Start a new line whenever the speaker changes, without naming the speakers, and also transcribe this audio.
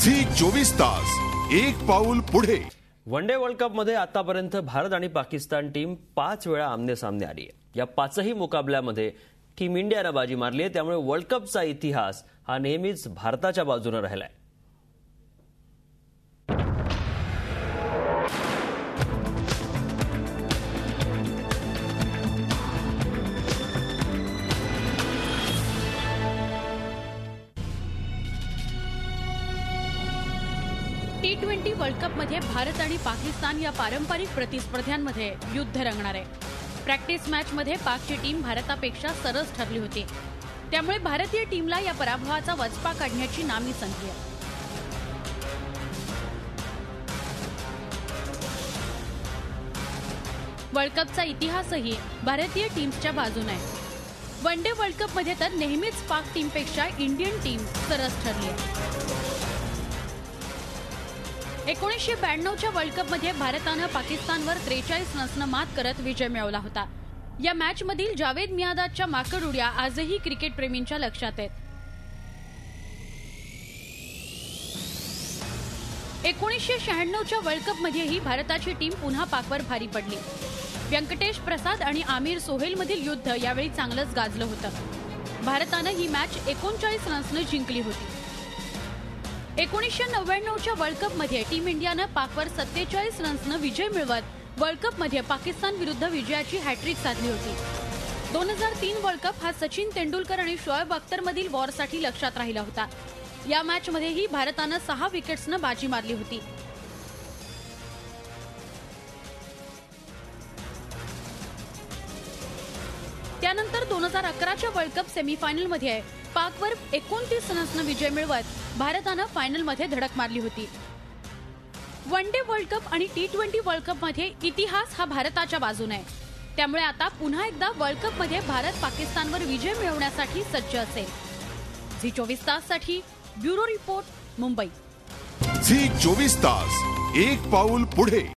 Zee 24 तास एक पाऊल पुढे।
वनडे वर्ल्ड कप मध्ये आतापर्यंत भारत आणि पाकिस्तान टीम 5 वेळा आमने-सामने आली आहे। या 5ही मुकाबल्यामध्ये टीम इंडियाने बाजी मारली आहे, त्यामुळे वर्ल्ड कपचा इतिहास हा नेहमीच भारताच्या बाजूने राहिलाय।
T20 वर्ल्ड कप मध्ये भारत आणि पाकिस्तान या पारंपरिक प्रतिस्पर्ध्यांमध्ये युद्ध रंगणार आहे। प्रॅक्टिस मॅच मध्ये पाकची टीम भारतापेक्षा सरस ठरली होती, त्यामुळे भारतीय टीमला या पराभवाचा वचपा काढण्याची नामी संधी आहे। वर्ल्ड कपचा इतिहासही भारतीय टीम्सच्या बाजूने आहे। वनडे वर्ल्ड कप मध्ये तर नेहमीच पाक टीमपेक्षा इंडियन टीम सरस ठरली आहे। 1992च्या वर्ल्ड कप मध्ये भारताने पाकिस्तानवर 43 रन्सने मात करत विजय मिळवला होता। या मॅच मधील जावेद मियादादच्या माकड उड्या आजही क्रिकेट प्रेमींच्या लक्षात आहेत। 1996च्या वर्ल्ड कप मध्येही भारताची टीम पुन्हा पाकवर भारी पडली। व्यंकटेश प्रसाद आणि आमिर सोहेल मधील युद्ध यावेळी चांगलंच गाजलं होतं। भारताने ही मॅच 39 रन्सने जिंकली होती। 1999च्या वर्ल्ड कप मध्ये टीम इंडियाने पाकवर 47 रन्सने विजय मिळवत वर्ल्ड कप मध्ये पाकिस्तान विरुद्ध विजयाची हॅट्रिक साधली होती। 2003 वर्ल्ड कप हा सचिन तेंडुलकर आणि शोएब अख्तर मधील वॉरसाठी लक्षात राहिला होता। या मॅच मध्येही भारताने 6 विकेट्सने बाजी मारली होती। त्यानंतर 2011च्या वर्ल्ड कप सेमीफायनल मध्ये पाकवर 29 रन्सने विजय मिळवत भारताने फायनल मध्ये धडक मारली होती। वनडे वर्ल्ड कप आणि T20 वर्ल्ड कप मध्ये इतिहास हा भारताच्या बाजूने आहे, त्यामुळे आता पुन्हा एकदा वर्ल्ड कप मध्ये भारत पाकिस्तानवर विजय मिळवण्यासाठी सज्ज असेल। झी 24 तास साठी ब्युरो रिपोर्ट, मुंबई।
झी 24 तास एक पाऊल पुढे।